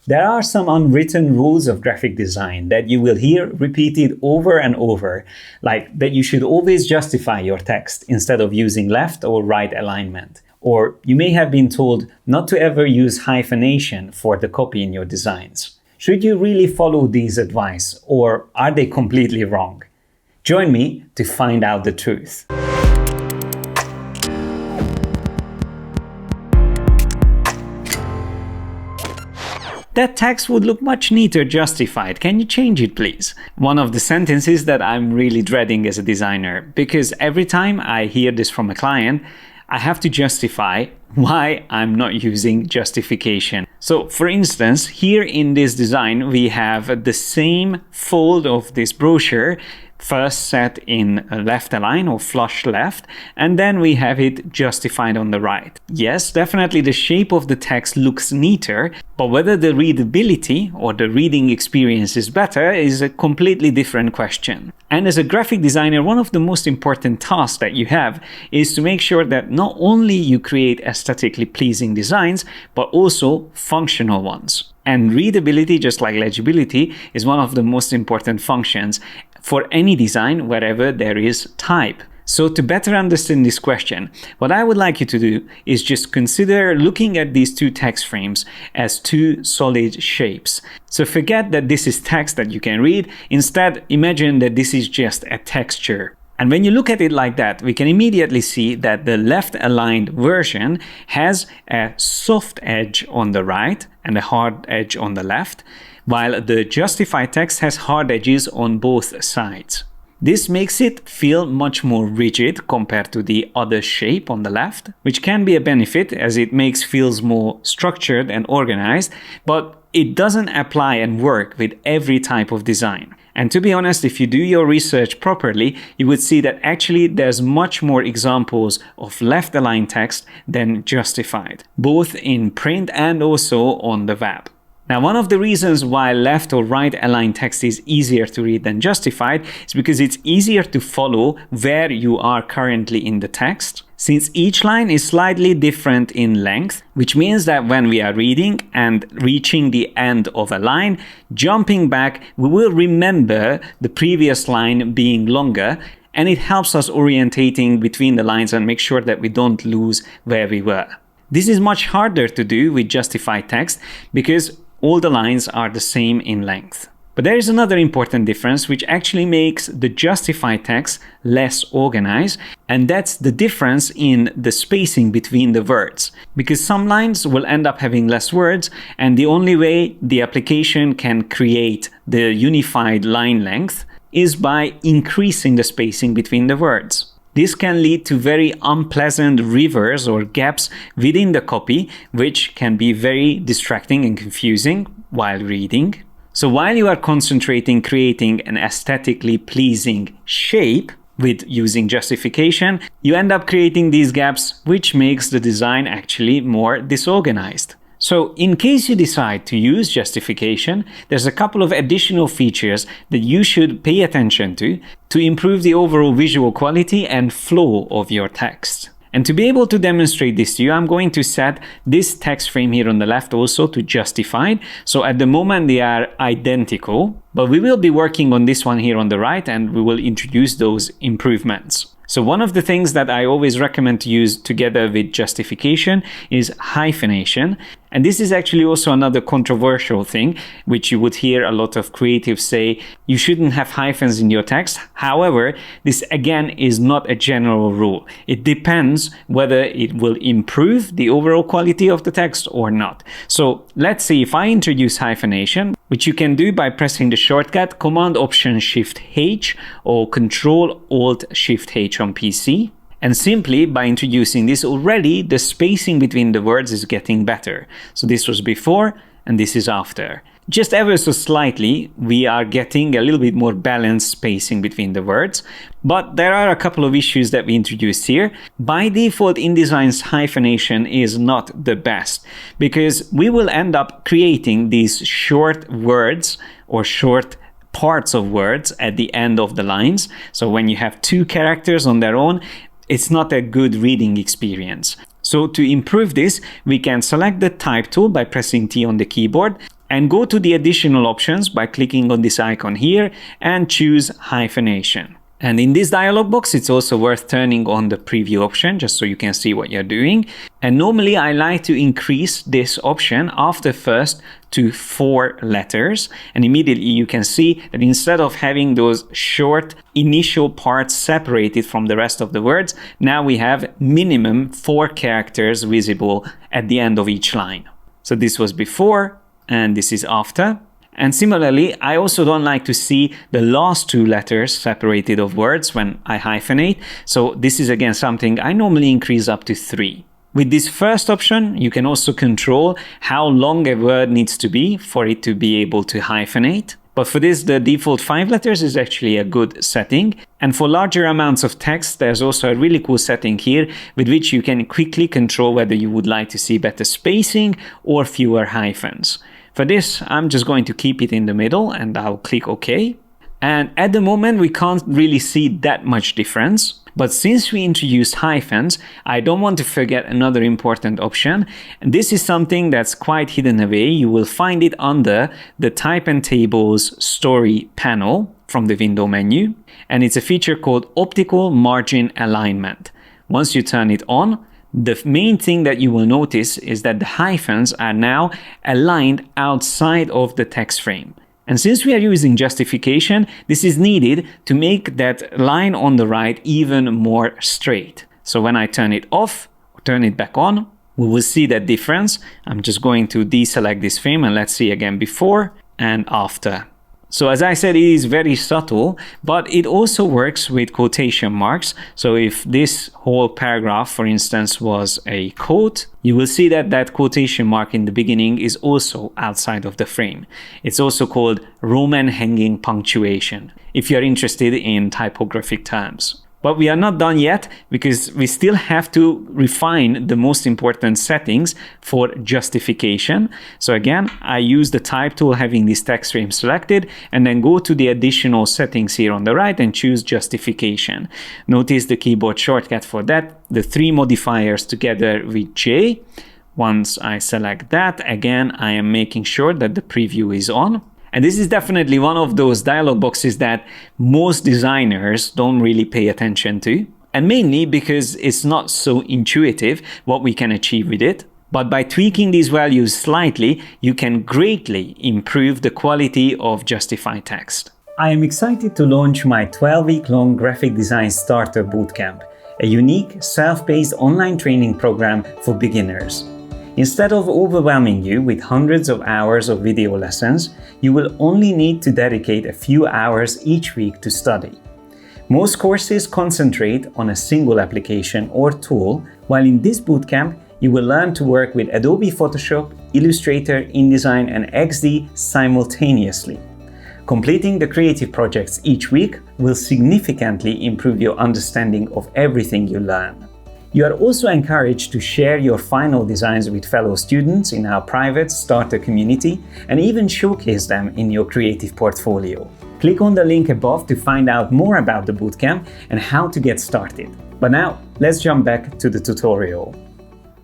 There are some unwritten rules of graphic design that you will hear repeated over and over, like that you should always justify your text instead of using left or right alignment. Or you may have been told not to ever use hyphenation for the copy in your designs. Should you really follow these advice, or are they completely wrong? Join me to find out the truth. That text would look much neater justified. Can you change it, please? One of the sentences that I'm really dreading as a designer, because every time I hear this from a client, I have to justify why I'm not using justification. So for instance, here in this design, we have the same fold of this brochure, first set in a left align or flush left, and then we have it justified on the right. Yes, definitely the shape of the text looks neater, but whether the readability or the reading experience is better is a completely different question. And as a graphic designer, one of the most important tasks that you have is to make sure that not only you create aesthetically pleasing designs, but also functional ones. And readability, just like legibility, is one of the most important functions for any design wherever there is type. So to better understand this question, what I would like you to do is just consider looking at these two text frames as two solid shapes. So forget that this is text that you can read. Instead, imagine that this is just a texture. And when you look at it like that, we can immediately see that the left aligned version has a soft edge on the right and a hard edge on the left, while the justified text has hard edges on both sides. This makes it feel much more rigid compared to the other shape on the left, which can be a benefit as it makes feels more structured and organized, but it doesn't apply and work with every type of design. And to be honest, if you do your research properly, you would see that actually there's much more examples of left aligned text than justified, both in print and also on the web. Now, one of the reasons why left or right aligned text is easier to read than justified is because it's easier to follow where you are currently in the text, since each line is slightly different in length, which means that when we are reading and reaching the end of a line, jumping back, we will remember the previous line being longer, and it helps us orientating between the lines and make sure that we don't lose where we were. This is much harder to do with justified text because all the lines are the same in length. But there is another important difference which actually makes the justified text less organized, and that's the difference in the spacing between the words. Because some lines will end up having less words, and the only way the application can create the unified line length is by increasing the spacing between the words. This can lead to very unpleasant rivers or gaps within the copy, which can be very distracting and confusing while reading. So while you are concentrating creating an aesthetically pleasing shape with using justification, you end up creating these gaps, which makes the design actually more disorganized. So in case you decide to use justification, there's a couple of additional features that you should pay attention to improve the overall visual quality and flow of your text. And to be able to demonstrate this to you, I'm going to set this text frame here on the left also to justified. So at the moment they are identical, but we will be working on this one here on the right and we will introduce those improvements. So one of the things that I always recommend to use together with justification is hyphenation. And this is actually also another controversial thing, which you would hear a lot of creatives say, you shouldn't have hyphens in your text. However, this again is not a general rule. It depends whether it will improve the overall quality of the text or not. So let's see if I introduce hyphenation, which you can do by pressing the shortcut Command-Option-Shift-H or Control-Alt-Shift-H on PC. And simply by introducing this already, the spacing between the words is getting better. So this was before and this is after. Just ever so slightly, we are getting a little bit more balanced spacing between the words. But there are a couple of issues that we introduced here. By default, InDesign's hyphenation is not the best because we will end up creating these short words or short parts of words at the end of the lines. So when you have two characters on their own, it's not a good reading experience. So So to improve this, we can select the Type tool by pressing T on the keyboard and go to the additional options by clicking on this icon here and choose Hyphenation. And in this dialog box, it's also worth turning on the preview option just so you can see what you're doing. And normally I like to increase this option after first to 4 letters. And immediately you can see that instead of having those short initial parts separated from the rest of the words, now we have minimum 4 characters visible at the end of each line. So this was before and this is after. And similarly, I also don't like to see the last 2 letters separated of words when I hyphenate. So this is again something I normally increase up to 3. With this first option, you can also control how long a word needs to be for it to be able to hyphenate. But for this, the default 5 letters is actually a good setting. And for larger amounts of text, there's also a really cool setting here with which you can quickly control whether you would like to see better spacing or fewer hyphens. For this, I'm just going to keep it in the middle and I'll click OK. And at the moment, we can't really see that much difference. But since we introduced hyphens, I don't want to forget another important option. And this is something that's quite hidden away. You will find it under the Type and Tables Story panel from the window menu. And it's a feature called Optical Margin Alignment. Once you turn it on, the main thing that you will notice is that the hyphens are now aligned outside of the text frame. And since we are using justification, this is needed to make that line on the right even more straight. So when I turn it off or turn it back on, we will see that difference. I'm just going to deselect this frame and let's see again before and after. So as I said, it is very subtle, but it also works with quotation marks. So if this whole paragraph, for instance, was a quote, you will see that that quotation mark in the beginning is also outside of the frame. It's also called Roman hanging punctuation, if you're interested in typographic terms. But we are not done yet because we still have to refine the most important settings for justification. So again, I use the Type tool having this text frame selected and then go to the additional settings here on the right and choose justification. Notice the keyboard shortcut for that, the 3 modifiers together with J. Once I select that, again, I am making sure that the preview is on. And this is definitely one of those dialog boxes that most designers don't really pay attention to. And mainly because it's not so intuitive what we can achieve with it. But by tweaking these values slightly, you can greatly improve the quality of justified text. I am excited to launch my 12-week-long graphic design starter bootcamp, a unique self-paced online training program for beginners. Instead of overwhelming you with hundreds of hours of video lessons, you will only need to dedicate a few hours each week to study. Most courses concentrate on a single application or tool, while in this bootcamp, you will learn to work with Adobe Photoshop, Illustrator, InDesign, and XD simultaneously. Completing the creative projects each week will significantly improve your understanding of everything you learn. You are also encouraged to share your final designs with fellow students in our private starter community and even showcase them in your creative portfolio. Click on the link above to find out more about the bootcamp and how to get started. But now, let's jump back to the tutorial.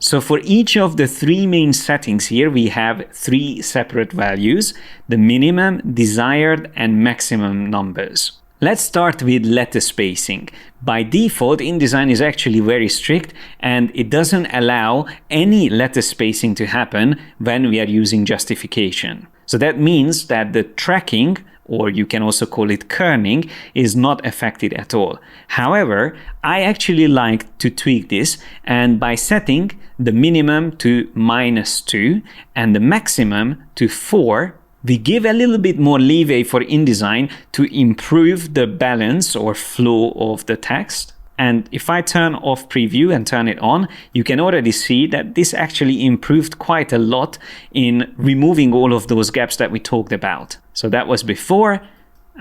So for each of the 3 main settings here, we have 3 separate values: the minimum, desired, and maximum numbers. Let's start with letter spacing. By default, InDesign is actually very strict and it doesn't allow any letter spacing to happen when we are using justification. So that means that the tracking, or you can also call it kerning, is not affected at all. However, I actually like to tweak this, and by setting the minimum to -2 and the maximum to 4, we give a little bit more leeway for InDesign to improve the balance or flow of the text. And if I turn off preview and turn it on, you can already see that this actually improved quite a lot in removing all of those gaps that we talked about. So that was before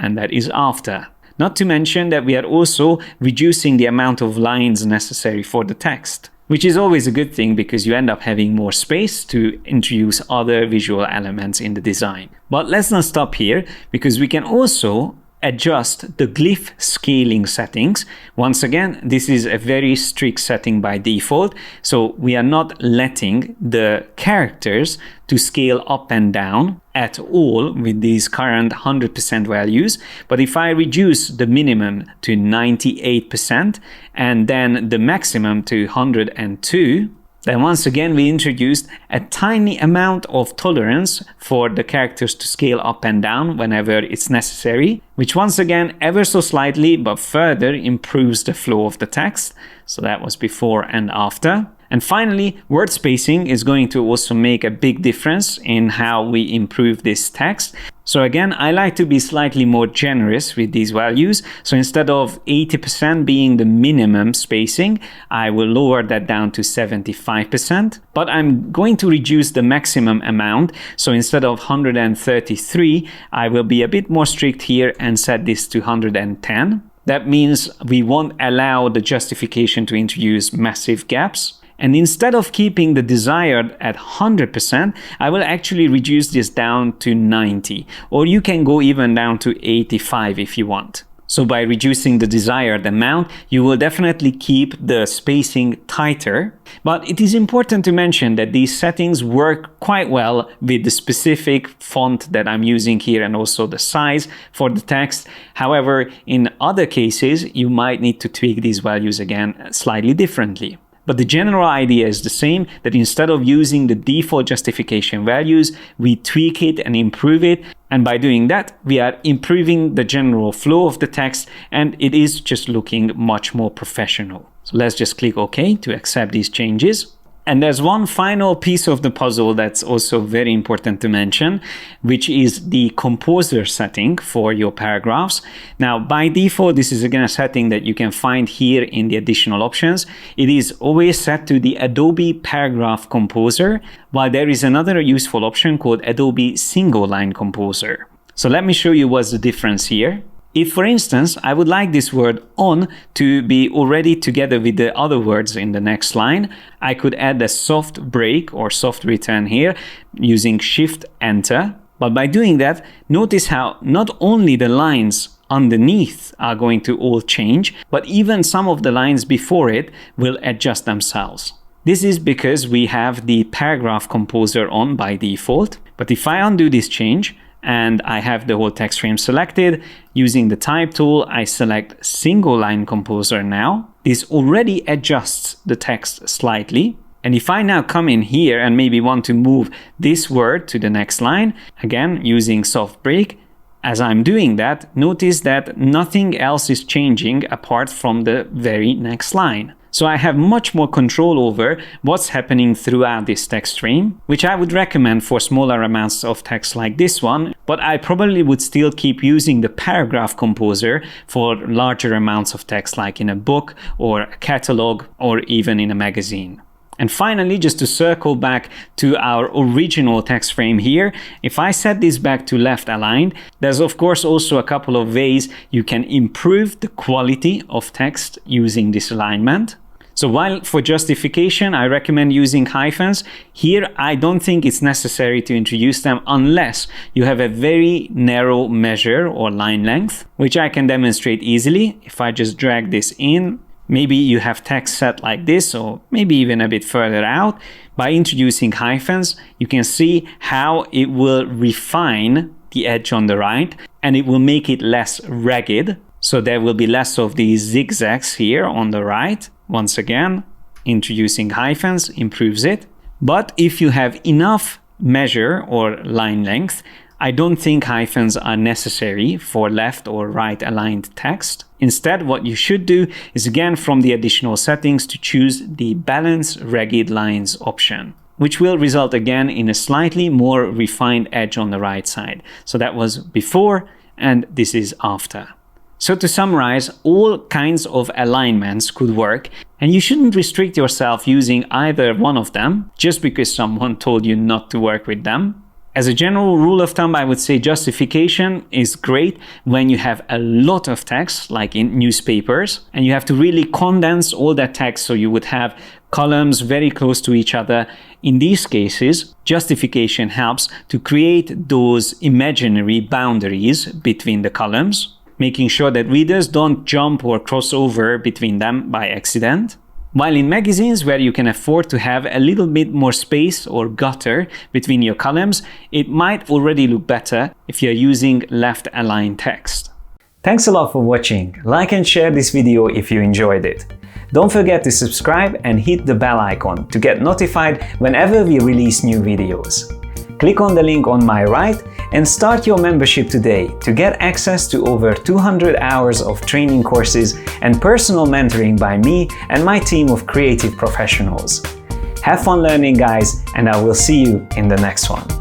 and that is after. Not to mention that we are also reducing the amount of lines necessary for the text, which is always a good thing because you end up having more space to introduce other visual elements in the design. But let's not stop here because we can also adjust the glyph scaling settings. Once again, this is a very strict setting by default, so we are not letting the characters to scale up and down at all with these current 100% values. But if I reduce the minimum to 98% and then the maximum to 102, then once again we introduced a tiny amount of tolerance for the characters to scale up and down whenever it's necessary, which once again ever so slightly but further improves the flow of the text. So that was before and after. And finally, word spacing is going to also make a big difference in how we improve this text. So again, I like to be slightly more generous with these values. So instead of 80% being the minimum spacing, I will lower that down to 75%. But I'm going to reduce the maximum amount. So instead of 133, I will be a bit more strict here and set this to 110. That means we won't allow the justification to introduce massive gaps. And instead of keeping the desired at 100%, I will actually reduce this down to 90, or you can go even down to 85 if you want. So by reducing the desired amount, you will definitely keep the spacing tighter. But it is important to mention that these settings work quite well with the specific font that I'm using here and also the size for the text. However, in other cases, you might need to tweak these values again slightly differently. But the general idea is the same, that instead of using the default justification values, we tweak it and improve it. And by doing that, we are improving the general flow of the text, and it is just looking much more professional. So let's just click OK to accept these changes. And there's one final piece of the puzzle that's also very important to mention, which is the composer setting for your paragraphs. Now, by default, this is again a setting that you can find here in the additional options. It is always set to the Adobe Paragraph Composer, while there is another useful option called Adobe Single Line Composer. So let me show you what's the difference here. If, for instance, I would like this word on to be already together with the other words in the next line, I could add a soft break or soft return here using Shift-Enter. But by doing that, notice how not only the lines underneath are going to all change, but even some of the lines before it will adjust themselves. This is because we have the paragraph composer on by default. But if I undo this change, and I have the whole text frame selected, using the type tool, I select single line composer now. This already adjusts the text slightly. And if I now come in here and maybe want to move this word to the next line, again, using soft break, as I'm doing that, notice that nothing else is changing apart from the very next line. So I have much more control over what's happening throughout this text frame, which I would recommend for smaller amounts of text like this one, but I probably would still keep using the paragraph composer for larger amounts of text like in a book or a catalog or even in a magazine. And finally, just to circle back to our original text frame here, if I set this back to left aligned, there's of course also a couple of ways you can improve the quality of text using this alignment. So while for justification, I recommend using hyphens, here I don't think it's necessary to introduce them unless you have a very narrow measure or line length, which I can demonstrate easily. If I just drag this in, maybe you have text set like this, or maybe even a bit further out. By introducing hyphens, you can see how it will refine the edge on the right, and it will make it less ragged. So there will be less of these zigzags here on the right. Once again, introducing hyphens improves it. But if you have enough measure or line length, I don't think hyphens are necessary for left or right aligned text. Instead, what you should do is again from the additional settings to choose the Balance Ragged Lines option, which will result again in a slightly more refined edge on the right side. So that was before and this is after. So to summarize, all kinds of alignments could work, and you shouldn't restrict yourself using either one of them just because someone told you not to work with them. As a general rule of thumb, I would say justification is great when you have a lot of text, like in newspapers, and you have to really condense all that text so you would have columns very close to each other. In these cases, justification helps to create those imaginary boundaries between the columns. making sure that readers don't jump or cross over between them by accident. While in magazines, where you can afford to have a little bit more space or gutter between your columns, it might already look better if you're using left-aligned text. Thanks a lot for watching. Like and share this video if you enjoyed it. Don't forget to subscribe and hit the bell icon to get notified whenever we release new videos. Click on the link on my right and start your membership today to get access to over 200 hours of training courses and personal mentoring by me and my team of creative professionals. Have fun learning, guys, and I will see you in the next one.